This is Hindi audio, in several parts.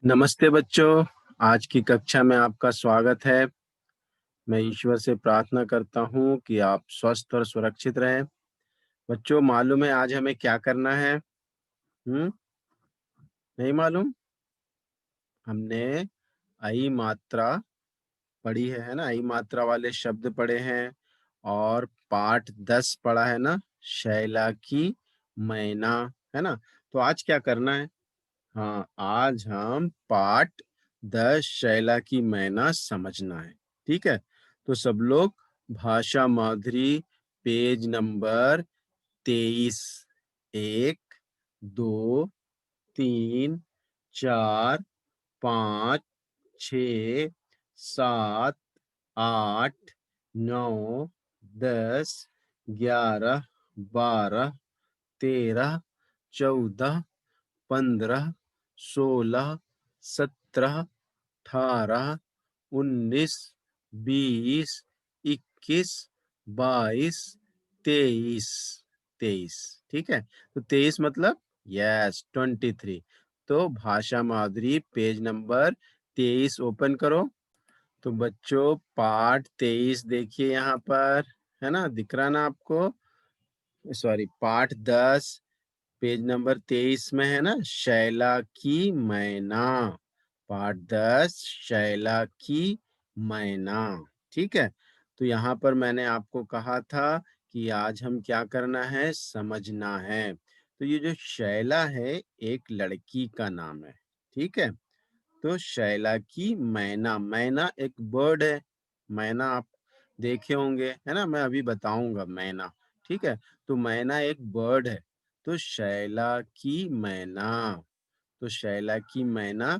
नमस्ते बच्चों, आज की कक्षा में आपका स्वागत है। मैं ईश्वर से प्रार्थना करता हूँ कि आप स्वस्थ और सुरक्षित रहें। बच्चों, मालूम है आज हमें क्या करना है? नहीं मालूम? हमने आई मात्रा पढ़ी है ना? आई मात्रा वाले शब्द पढ़े हैं और पाठ 10 पढ़ा है ना? शैला की मैना, है ना? तो आज क्या करना है? हाँ, आज हम पाठ 10 शैला की मैना समझना है। ठीक है, तो सब लोग भाषा माधुरी पेज नंबर 23, 1, 2, 3, 4, 5, 6, 7, 8, 9, 10, 11, 12, 13, 14, 15, 16, 17, 18, 19, 20, 21, 22, 23, 23। ठीक है, तो 23 मतलब यस 23। तो भाषा माधुरी पेज नंबर 23 ओपन करो। तो बच्चों पाठ 23 देखिए यहाँ पर, है ना? दिख रहा ना आपको? सॉरी, पाठ 10 पेज नंबर 23 में है ना, शैला की मैना। पाठ 10 शैला की मैना। ठीक है, तो यहाँ पर मैंने आपको कहा था कि आज हम क्या करना है, समझना है। तो ये जो शैला है एक लड़की का नाम है। ठीक है, तो शैला की मैना, मैना एक बर्ड है। मैना आप देखे होंगे, है ना? मैं अभी बताऊंगा मैना। ठीक है, तो मैना एक बर्ड है। तो शैला की मैना, तो शैला की मैना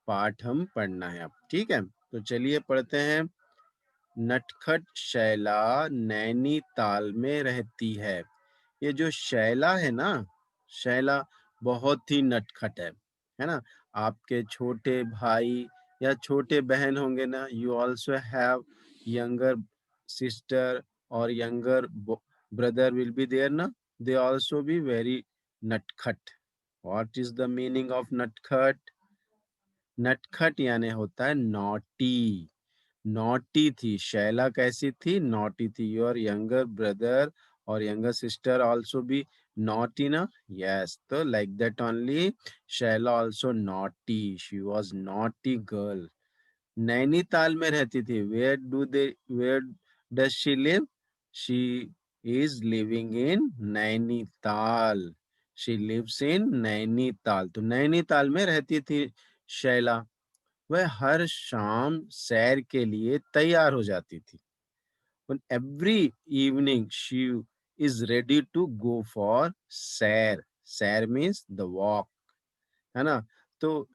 पाठ हम पढ़ना है अब। ठीक है, तो चलिए पढ़ते हैं। नटखट शैला नैनीताल में रहती है। ये जो शैला है ना, शैला बहुत ही नटखट है ना? आपके छोटे भाई या छोटे बहन होंगे ना, you also have younger sister और younger brother will be there ना, दे ऑल्सो बी वेरी नटखट। What is the meaning of नटखट? नटखट यानी होता है नॉटी। नॉटी थी शैला, कैसी थी? नॉटी थी। योर यंगर ब्रदर और younger sister also be naughty ना? यस, तो like that only Shaila also naughty, she was naughty girl. Nainital में रहती थी। Where does she live? She is living in Nainital. She lives in Nainital. तो नैनीताल में रहती थी शैला। वह हर शाम सैर के लिए तैयार हो जाती थी। On every evening she is ready to go for सैर। सैर means the walk, है ना? तो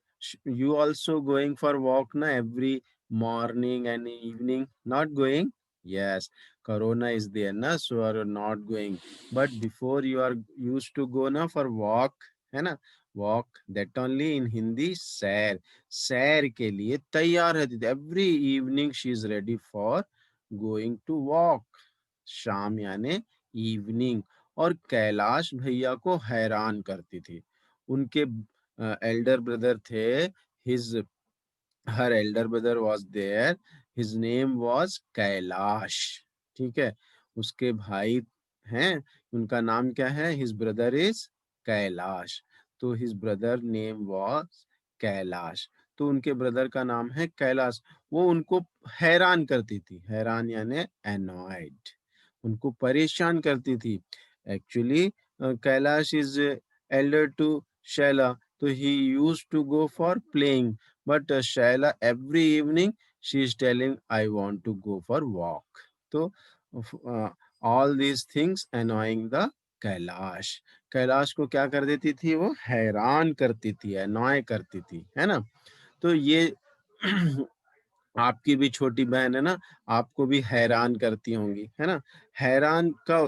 you also going for walk ना, every morning and evening? Not going? Yes, corona is there ना, so are not going. But before you are used to go ना for walk, है ना? walk, that only in Hindi सैर। सैर के लिए तैयार रहती थी। every evening she is ready for going to walk। शाम यानी इवनिंग। और कैलाश भैया को हैरान करती थी। उनके एल्डर ब्रदर थे। His her elder brother was there. His name was Kailash. ठीक है, उसके भाई हैं, उनका नाम क्या है? His brother is Kailash. तो his brother name was Kailash. तो उनके ब्रदर का नाम है कैलाश। वो उनको हैरान करती थी। हैरान यानी एनॉयड, उनको परेशान करती थी। Actually Kailash is elder to Shaila, तो he used to go for playing, but Shaila every evening she is telling I want to go for walk. तो uh, all these things annoying the Kailash. Kailash को क्या कर देती थी? वो हैरान करती थी, annoy करती थी, है ना? तो ये आपकी भी छोटी बहन है ना, आपको भी हैरान करती होंगी, है ना? हैरान का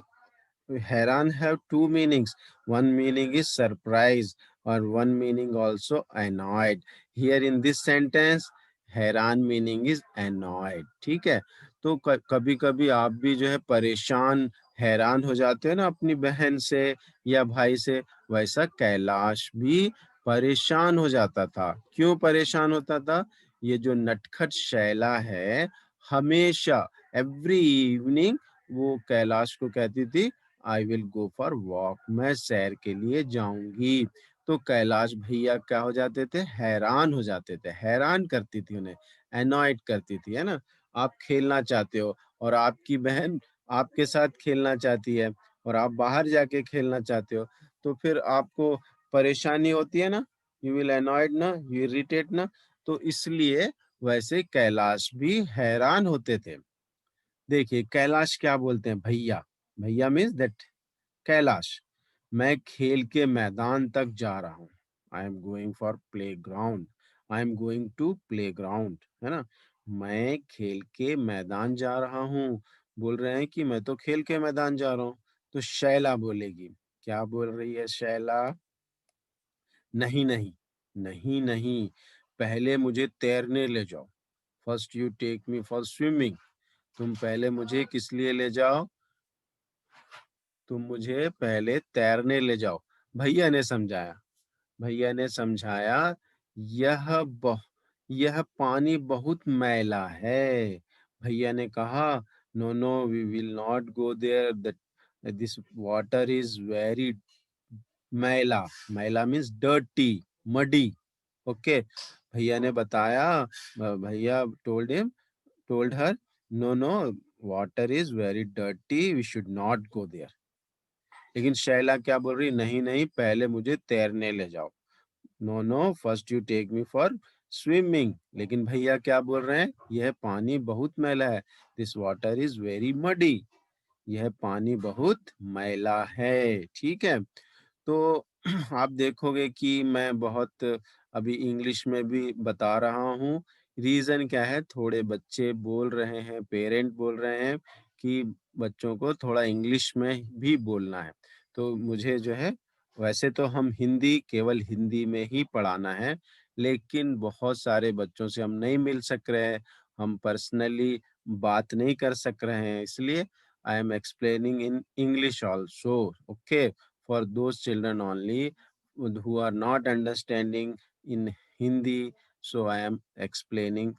हैरान have two meanings. One meaning is surprise or one meaning also annoyed. Here in this sentence, हैरान meaning is annoyed. ठीक है, तो कभी कभी आप भी जो है परेशान हैरान हो जाते हो ना अपनी बहन से या भाई से, वैसा कैलाश भी परेशान हो जाता था। क्यों परेशान होता था? ये जो नटखट शैला है, हमेशा एवरी इवनिंग वो कैलाश को कहती थी, I will go for walk, मैं सैर के लिए जाऊंगी। तो कैलाश भैया क्या हो जाते थे? हैरान हो जाते थे, हैरान करती थी उन्हें, एनॉयड करती थी, है ना? आप खेलना चाहते हो और आपकी बहन आपके साथ खेलना चाहती है और आप बाहर जाके खेलना चाहते हो, तो फिर आपको परेशानी होती है ना, यू विल अनॉयड ना, यू इरिटेट ना। तो इसलिए वैसे कैलाश भी हैरान होते थे। देखिए कैलाश क्या बोलते हैं? भैया। भैया मीन्स दैट कैलाश, मैं खेल के मैदान तक जा रहा हूँ। I am going for playground, I am going to playground, है ना? मैं खेल के मैदान जा रहा हूँ। बोल रहे हैं कि मैं तो खेल के मैदान जा रहा हूँ। तो शैला बोलेगी, क्या बोल रही है शैला? नहीं, नहीं, नहीं, नहीं, पहले मुझे तैरने ले जाओ। First you take me for swimming. तुम पहले मुझे किस लिए ले जाओ? तुम मुझे पहले तैरने ले जाओ। भैया ने समझाया। भैया ने समझाया, यह बह यह पानी बहुत मैला है। भैया ने कहा, no no we will not go there, that this water is very मैला। मैला मीन्स डर्टी, मडी। ओके। भैया ने बताया, भैया told her, no no, water is very dirty, we should not go there. लेकिन शैला क्या बोल रही? नहीं नहीं, पहले मुझे तैरने ले जाओ। No no, first you take me for swimming. लेकिन भैया क्या बोल रहे हैं? यह पानी बहुत मैला है, this water is very muddy, यह पानी बहुत मैला है। ठीक है। तो आप देखोगे कि मैं बहुत अभी इंग्लिश में भी बता रहा हूँ। रीजन क्या है? थोड़े बच्चे बोल रहे हैं, पेरेंट बोल रहे हैं कि बच्चों को थोड़ा इंग्लिश में भी बोलना है। तो मुझे जो है, वैसे तो हम हिंदी, केवल हिंदी में ही पढ़ाना है, लेकिन बहुत सारे बच्चों से हम नहीं मिल सक रहे हैं, हम पर्सनली बात नहीं कर सक रहे हैं, इसलिए I am explaining in English also, okay, for those children only who are not understanding in Hindi. So I am explaining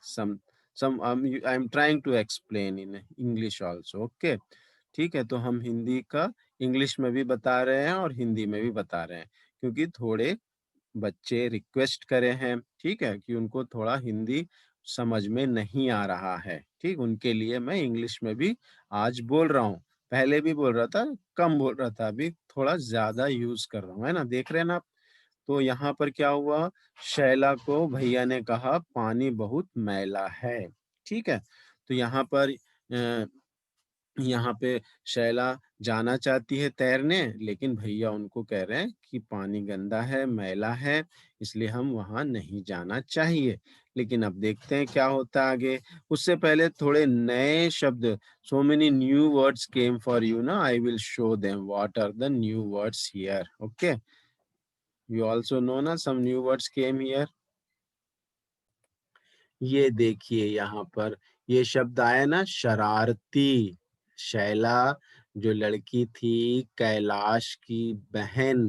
I am trying to explain in English also, okay. ठीक है, तो हम हिंदी का इंग्लिश में भी बता रहे हैं और हिंदी में भी बता रहे हैं, क्योंकि थोड़े बच्चे रिक्वेस्ट करे हैं, ठीक है, कि उनको थोड़ा हिंदी समझ में नहीं आ रहा है। ठीक, उनके लिए मैं इंग्लिश में भी आज बोल रहा हूँ। पहले भी बोल रहा था, कम बोल रहा था, अभी थोड़ा ज़्यादा यूज़ कर रहा हूँ, है ना? देख रहे हैं ना आप? तो यहाँ पर क्या हुआ, शैला को भैया ने कहा पानी बहुत मैला है। ठीक है? तो यहाँ पे शैला जाना चाहती है तैरने, लेकिन भैया उनको कह रहे हैं कि पानी गंदा है, मैला है, इसलिए हम वहाँ नहीं जाना चाहिए। लेकिन अब देखते हैं क्या होता है आगे। उससे पहले थोड़े नए शब्द, so many new words came for you ना, I will show them what are the new words here. Okay, you also know ना some new words came here. ये देखिए यहाँ पर ये शब्द आया ना, शरारती। शैला जो लड़की थी, कैलाश की बहन,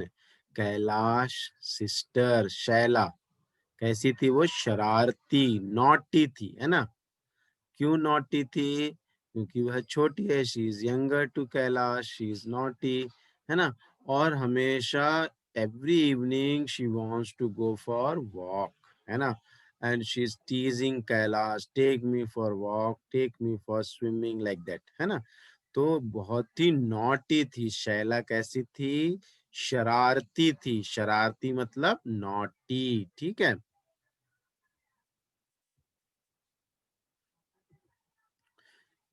कैलाश सिस्टर शैला, कैसी थी वो? शरारती, नॉटी थी, है ना? क्यों नॉटी थी? क्योंकि वह छोटी है, she is younger to Kailash, she is naughty, है ना? और हमेशा every evening she wants to go for walk, है ना? And she is teasing Kailash, take me for walk, take me for swimming, like that, है ना? तो बहुत ही नॉटी थी शैला। कैसी थी? शरारती थी। शरारती मतलब नॉटी। ठीक है।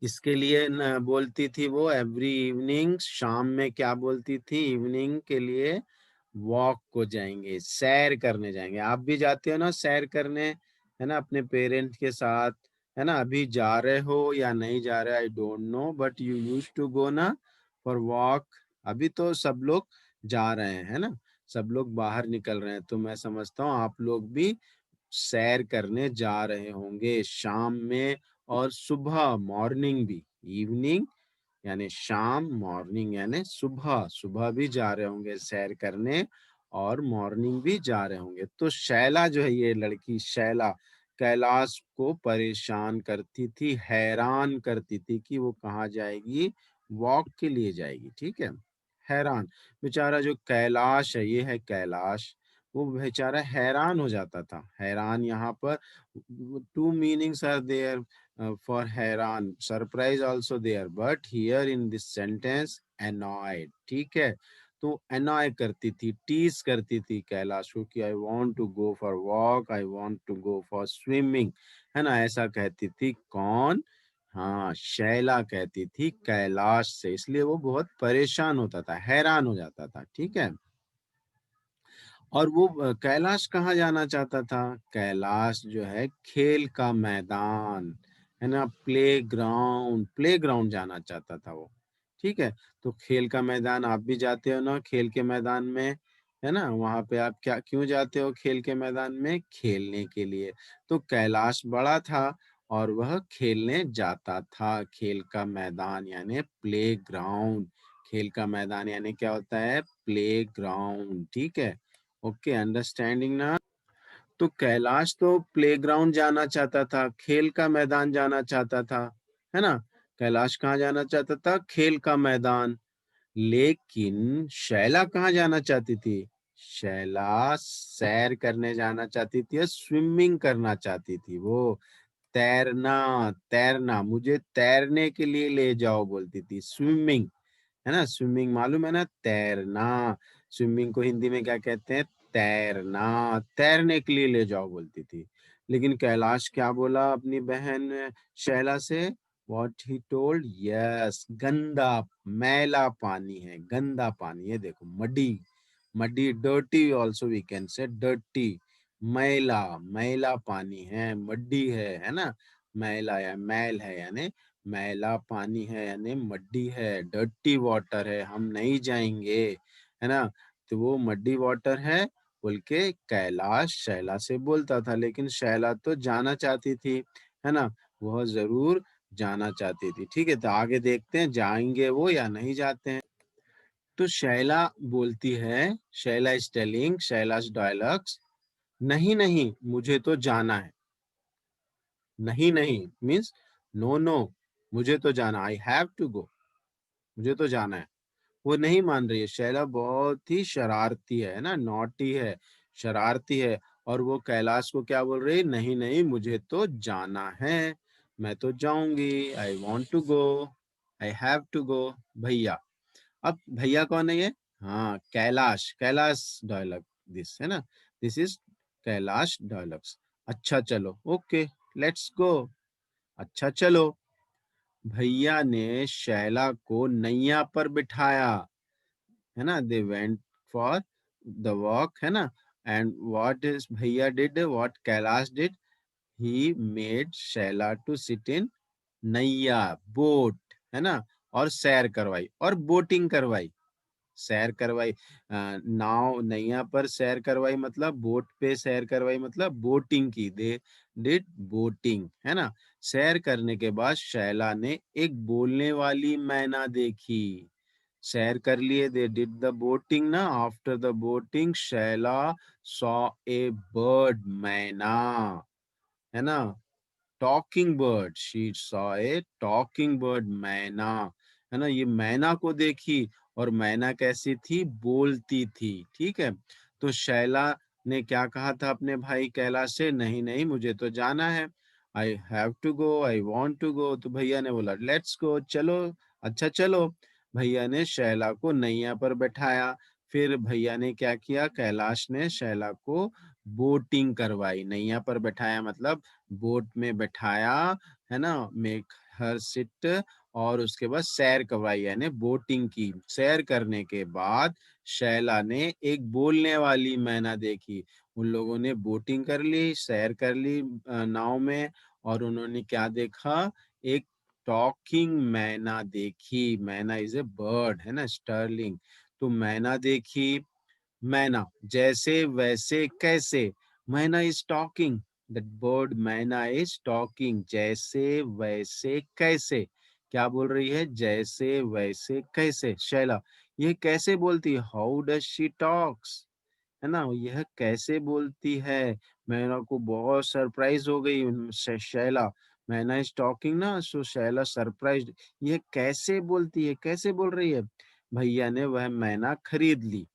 इसके लिए न बोलती थी वो एवरी इवनिंग, शाम में क्या बोलती थी? इवनिंग के लिए वॉक को जाएंगे, सैर करने जाएंगे। आप भी जाते हो ना सैर करने, है ना, अपने पेरेंट्स के साथ, है ना? अभी जा रहे हो या नहीं जा रहे, I don't know, but you use to go ना फॉर वॉक। अभी तो सब लोग जा रहे हैं, है ना? सब लोग बाहर निकल रहे हैं, तो मैं समझता हूँ आप लोग भी सैर करने जा रहे होंगे शाम में और सुबह, मॉर्निंग भी। इवनिंग यानी शाम, मॉर्निंग यानी सुबह, सुबह भी जा रहे होंगे सैर करने। और मॉर्निंग भी जा रहे होंगे। तो शैला जो है, ये लड़की शैला कैलाश को परेशान करती थी, हैरान करती थी कि वो कहाँ जाएगी, वॉक के लिए जाएगी, ठीक है। हैरान, बेचारा जो कैलाश है, ये है कैलाश, वो बेचारा हैरान हो जाता था। हैरान यहाँ पर two meanings are there for हैरान, surprise also there, but here in this sentence annoyed, ठीक है। तो अनॉय करती थी, टीज करती थी कैलाश को कि I want to go for walk, I want to go for swimming, है ना, ऐसा कहती थी। कौन? हाँ, शैला कहती थी कैलाश से, इसलिए वो बहुत परेशान होता था, हैरान हो जाता था, ठीक है। और वो कैलाश कहाँ जाना चाहता था? कैलाश जो है खेल का मैदान, है ना, प्ले ग्राउंड जाना चाहता था वो, ठीक है। तो खेल का मैदान, आप भी जाते हो ना खेल के मैदान में, है ना, वहां पे आप क्या क्यों जाते हो खेल के मैदान में? खेलने के लिए। तो कैलाश बड़ा था और वह खेलने जाता था, खेल का मैदान यानी प्ले ग्राउंड। खेल का मैदान यानी क्या होता है? प्ले ग्राउंड, ठीक है। ओके, अंडरस्टैंडिंग ना। तो कैलाश तो प्लेग्राउंड जाना चाहता था, खेल का मैदान जाना चाहता था, है ना। कैलाश कहाँ जाना चाहता था? खेल का मैदान। लेकिन शैला कहाँ जाना चाहती थी? शैला सैर करने जाना चाहती थी या स्विमिंग करना चाहती थी वो। तैरना, तैरना, मुझे तैरने के लिए ले जाओ बोलती थी, स्विमिंग, है ना। स्विमिंग मालूम है ना, तैरना। स्विमिंग को हिंदी में क्या कहते हैं? तैरना, तैरने के लिए ले जाओ बोलती थी। लेकिन कैलाश क्या बोला अपनी बहन शैला से? वॉट ही टोल्ड, यस, गंदा, मैला पानी है, गंदा पानी है, देखो, muddy, muddy, dirty also we can say, dirty, मैला, मैला पानी है, मड्डी है ना। मैला या मैल है यानी मैला पानी है, यानी मड्डी है, डर्टी वाटर है, हम नहीं जाएंगे, है ना। तो वो मड्डी वाटर है बोल के कैलाश शैला से बोलता था, लेकिन शैला तो जाना चाहती थी, है ना, वह जरूर जाना चाहती थी, ठीक है। तो आगे देखते हैं जाएंगे वो या नहीं जाते हैं। तो शैला बोलती है, शैला इज टेलिंग, शैला's डायलॉग्स, नहीं नहीं मुझे तो जाना है। नहीं नहीं मीन्स नो नो, मुझे तो जाना, आई हैव टू गो, मुझे तो जाना है। वो नहीं मान रही है, शैला बहुत ही शरारती है ना, नॉटी है, शरारती है। और वो कैलाश को क्या बोल रही है? नहीं नहीं मुझे तो जाना है, मैं तो जाऊंगी, I want to go, I have to go. भैया, अब भैया कौन है ये? हाँ, कैलाश, कैलाश डायलॉग दिस, है ना, दिस इज कैलाश डायलॉग्स। अच्छा चलो, ओके, लेट्स गो, अच्छा चलो। भैया ने शैला को नैया पर बिठाया, है ना, they went for the walk, है ना। एंड व्हाट इज भैया did, what Kailash did, he made Shaila to sit in नैया, बोट, है ना, और सैर करवाई और बोटिंग करवाई, सैर करवाई, नाव नैया पर सैर करवाई मतलब बोट पे सैर करवाई मतलब बोटिंग की, दे डिड बोटिंग, है ना। सैर करने के बाद शैला ने एक बोलने वाली मैना देखी। सैर कर लिए, दे डिड द बोटिंग ना, after the boating Shaila saw a bird, मैना, है ना, talking bird, she saw a talking bird, मैना, है ना। ये मैना को देखी, और मैना कैसी थी? बोलती थी, ठीक है। तो शैला ने क्या कहा था अपने भाई कैलाश से? नहीं नहीं मुझे तो जाना है, I have to go, I want to go. तो भैया ने बोला लेट्स गो, चलो, अच्छा चलो। भैया ने शैला को नैया पर बैठाया। फिर भैया ने क्या किया? कैलाश ने शैला को बोटिंग करवाई, नैया पर बैठाया मतलब बोट में बैठाया, है ना, मेक हर सिट, और उसके बाद सैर करवाई यानी बोटिंग की। सैर करने के बाद शैला ने एक बोलने वाली मैना देखी। उन लोगों ने बोटिंग कर ली, सैर कर ली नाव में, और उन्होंने क्या देखा? एक टॉकिंग मैना देखी। मैना इज ए बर्ड, है ना, स्टर्लिंग। तो मैना देखी, मैना, जैसे वैसे कैसे, मैना इज टॉकिंग, दैट बर्ड मैना इज टॉकिंग, जैसे वैसे कैसे, क्या बोल रही है? जैसे वैसे कैसे। शैला, ये कैसे बोलती है? हाउ डज शी टॉक्स, है ना? यह कैसे बोलती है? मैना को बहुत सरप्राइज़ हो गई शैला। मैना इज़ टॉकिंग ना, सो शैला सरप्राइज्ड, ये कैसे बोलती है? कैसे बोल रही है? भैया ने वह मैना खरीद ली,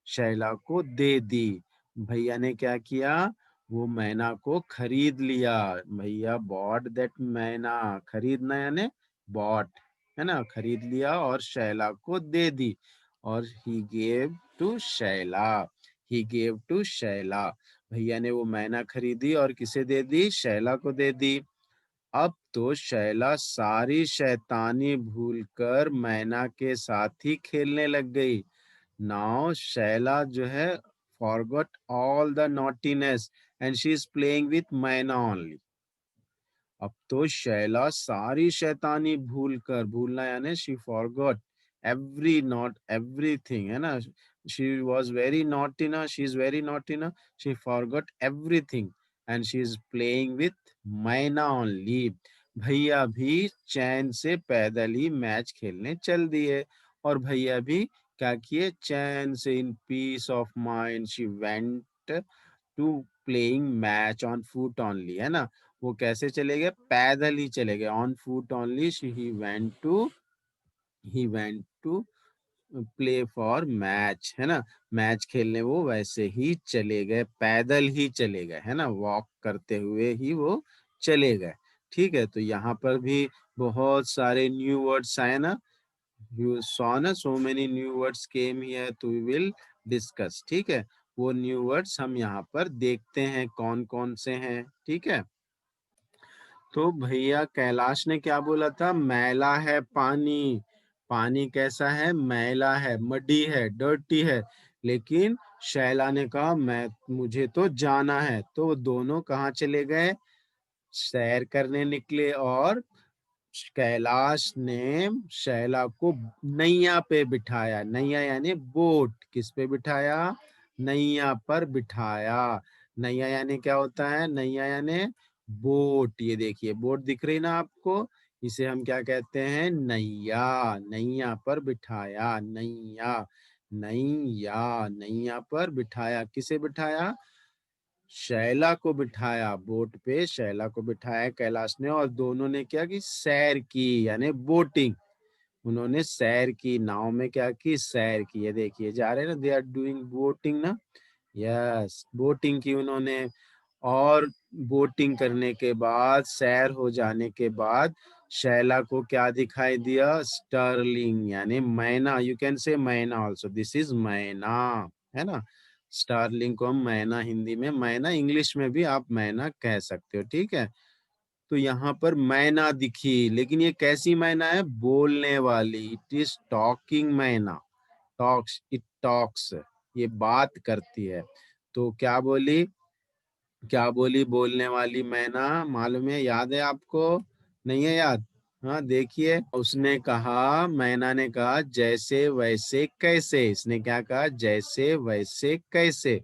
शैला को दे दी। भैया ने क्या किया? वो मैना को खरीद लिया। भैया बॉट दैट मैना, खरीदना यानी बॉट, है ना? खरीद लिया और शैला को दे दी। और he gave to Shaila, he gave to Shaila. भैया ने वो मैना खरीदी और किसे दे दी? शैला को दे दी। अब तो शैला सारी शैतानी भूलकर मैना के साथ ही खेलने लग गई। नाउ शैला जो है forgot all the naughtiness and she is playing with मैना only। अब तो शैला सारी शैतानी भूलकर, भूलना यानी she forgot every not everything, है ना? शी वाज वेरी नॉटी ना, शी इज वेरी नॉटी ना, she forgot everything and she is playing with मैना ओनली। भैया भी चैन से पैदल ही मैच खेलने चल दिए और भैया भी क्या किए? चैन से in peace of mind she went to playing match on foot only, है ना? वो कैसे चले गए? पैदल ही चले गए, on foot only he went to play for match, है ना? मैच खेलने वो वैसे ही चले गए, पैदल ही चले गए, है ना? वॉक करते हुए ही वो चले गए। ठीक है, तो यहाँ पर भी बहुत सारे न्यू वर्ड्स आए ना, यू सॉ ना, सो many new words came here, तो वी विल डिस्कस। ठीक है, वो न्यू वर्ड्स हम यहाँ पर देखते हैं कौन कौन से हैं। ठीक है, तो भैया कैलाश ने क्या बोला था? मैला है पानी। पानी कैसा है? मैला है, मडी है, डर्टी है। लेकिन शैला ने कहा मैं मुझे तो जाना है, तो वो दोनों कहाँ चले गए? सैर करने निकले और कैलाश ने शैला को नैया पे बिठाया। नैया यानी बोट, किस पे बिठाया? नैया पर बिठाया। नैया यानी क्या होता है? नैया यानी बोट। ये देखिए बोट दिख रही ना आपको, इसे हम क्या कहते हैं? नैया। नैया पर बिठाया, नैया, नैया, नैया पर बिठाया। किसे बिठाया? शैला को बिठाया, बोट पे शैला को बिठाया कैलाश ने, और दोनों ने क्या की? सैर की, यानी बोटिंग। उन्होंने सैर की, नाव में क्या की? सैर की। ये देखिए जा रहे हैं ना, दे आर डूइंग बोटिंग ना। यस, बोटिंग की उन्होंने। और बोटिंग करने के बाद, सैर हो जाने के बाद शैला को क्या दिखाई दिया? स्टर्लिंग यानी मैना। यू कैन से मैना ऑल्सो, दिस इज मैना, है ना? स्टारलिंग को हम मैना, हिंदी में मैना, इंग्लिश में भी आप मैना कह सकते हो। ठीक है, तो यहाँ पर मैना दिखी, लेकिन ये कैसी मैना है? बोलने वाली। इट इज टॉकिंग मैना, टॉक्स, इट टॉक्स, ये बात करती है। तो क्या बोली? क्या बोली बोलने वाली मैना? मालूम है? याद है आपको? नहीं है याद? हाँ देखिए, उसने कहा, मैना ने कहा जैसे वैसे कैसे। इसने क्या कहा? जैसे वैसे कैसे।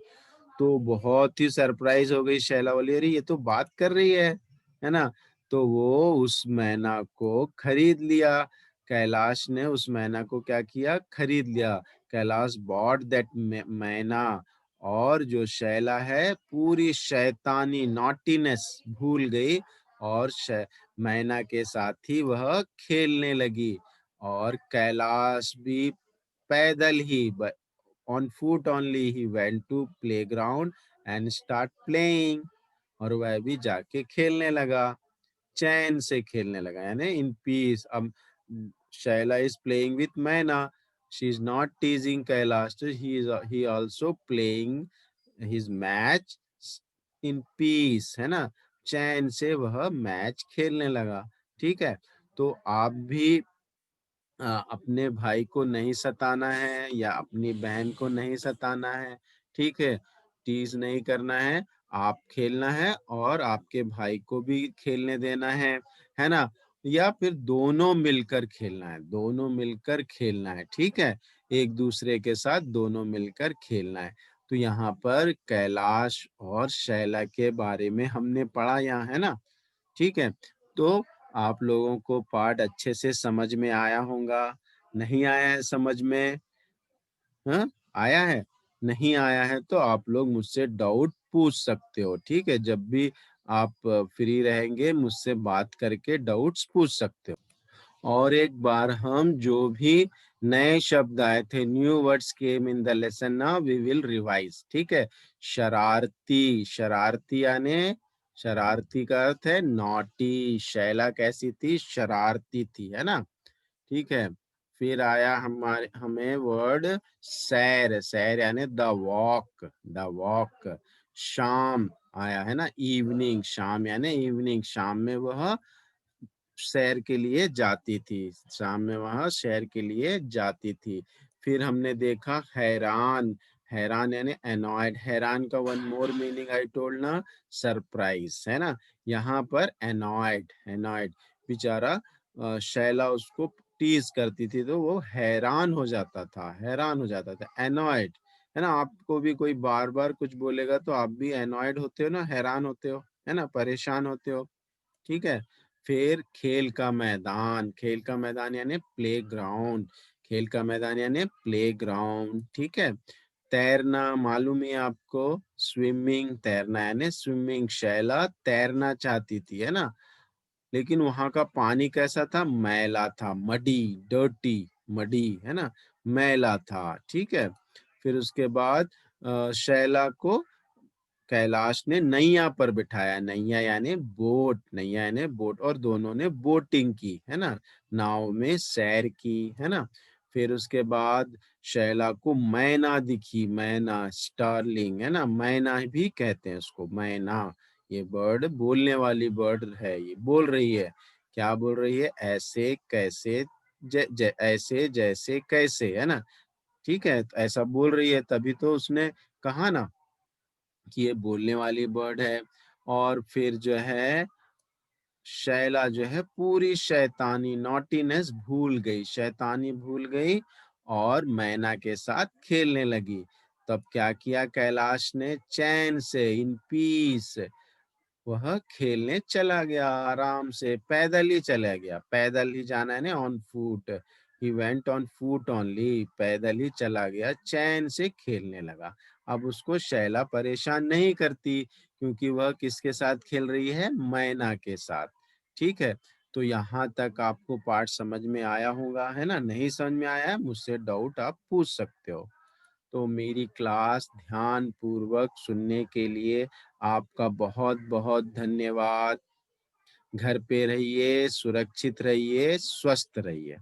तो बहुत ही सरप्राइज हो गई शैला, बोली अरे ये तो बात कर रही है ना? तो वो उस मैना को खरीद लिया। कैलाश ने उस मैना को क्या किया? खरीद लिया। कैलाश बॉट दैट मैना। और जो शैला है पूरी शैतानी, नॉटीनेस भूल गई और मैना के साथ ही वह खेलने लगी। और कैलाश भी पैदल ही, on foot only, he went to playground and start playing। और वह भी जाके खेलने लगा, चैन से खेलने लगा, यानी इन पीस। अब शैला इज प्लेइंग विथ मैना, she is not टीजिंग Kailash, he also playing his match in peace, है ना? चैन से वह मैच खेलने लगा। ठीक है, तो आप भी अपने भाई को नहीं सताना है या अपनी बहन को नहीं सताना है। ठीक है, टीज नहीं करना है, आप खेलना है और आपके भाई को भी खेलने देना है ना? या फिर दोनों मिलकर खेलना है, दोनों मिलकर खेलना है। ठीक है, एक दूसरे के साथ दोनों मिलकर खेलना है। तो यहाँ पर कैलाश और शैला के बारे में हमने पढ़ा यहाँ, है ना? ठीक है, तो आप लोगों को पाठ अच्छे से समझ में आया होगा, नहीं आया है समझ में? हाँ, आया है? नहीं आया है तो आप लोग मुझसे डाउट पूछ सकते हो, ठीक है? जब भी आप फ्री रहेंगे मुझसे बात करके डाउट्स पूछ सकते हो। और एक बार हम जो भी नए शब्द आए थे, new words came in the lesson, now we will revise, ठीक है? शरारती, शरारती यानी शरारती का अर्थ है नॉटी। शैला कैसी थी? शरारती थी, है ना? ठीक है। फिर आया हमें वर्ड सैर, सैर यानी द वॉक, द वॉक। शाम आया है ना, इवनिंग, शाम यानी इवनिंग, शाम में वह सैर के लिए जाती थी, शाम में वह सैर के लिए जाती थी। फिर हमने देखा हैरान, हैरान यानी एनॉयड। हैरान का one more meaning I told ना, सरप्राइज, है ना? यहाँ पर एनॉयड, एनॉयड बेचारा शैला उसको टीज करती थी तो वो हैरान हो जाता था, हैरान हो जाता था, एनॉयड, है ना? आपको भी कोई बार बार कुछ बोलेगा तो आप भी एनॉयड होते हो ना, हैरान होते हो, है ना, परेशान होते हो, ठीक है? फिर खेल का मैदान, खेल का मैदान यानी प्लेग्राउंड, खेल का मैदान यानी प्लेग्राउंड, ठीक है? तैरना मालूम है आपको, स्विमिंग, तैरना यानी स्विमिंग। शैला तैरना चाहती थी, है ना? लेकिन वहां का पानी कैसा था? मैला था, मडी, डर्टी, मडी, है ना? मैला था, ठीक है? फिर उसके बाद शैला को कैलाश ने नैया पर बिठाया, नैया यानी बोट, नैया यानी बोट, और दोनों ने बोटिंग की, है ना? नाव में सैर की, है ना? फिर उसके बाद शैला को मैना दिखी, मैना, स्टारलिंग, है ना? मैना भी कहते हैं उसको, मैना। ये बर्ड बोलने वाली बर्ड है, ये बोल रही है। क्या बोल रही है? ऐसे कैसे, ऐसे जैसे कैसे, है ना? ठीक है, तो ऐसा बोल रही है, तभी तो उसने कहा ना कि ये बोलने वाली बर्ड है। और फिर जो है शैला जो है पूरी शैतानी, नॉटीनेस भूल गई, शैतानी भूल गई और मैना के साथ खेलने लगी। तब क्या किया कैलाश ने? चैन से, इन पीस, वह खेलने चला गया, आराम से पैदल ही चला गया। पैदल ही जाना है ना, on foot, he went on foot only, पैदल ही चला गया, चैन से खेलने लगा। अब उसको शैला परेशान नहीं करती क्योंकि वह किसके साथ खेल रही है? मैना के साथ, ठीक है? तो यहाँ तक आपको पाठ समझ में आया होगा, है ना? नहीं समझ में आया है मुझसे डाउट आप पूछ सकते हो। तो मेरी क्लास ध्यान पूर्वक सुनने के लिए आपका बहुत बहुत धन्यवाद। घर पे रहिए, सुरक्षित रहिए, स्वस्थ रहिए।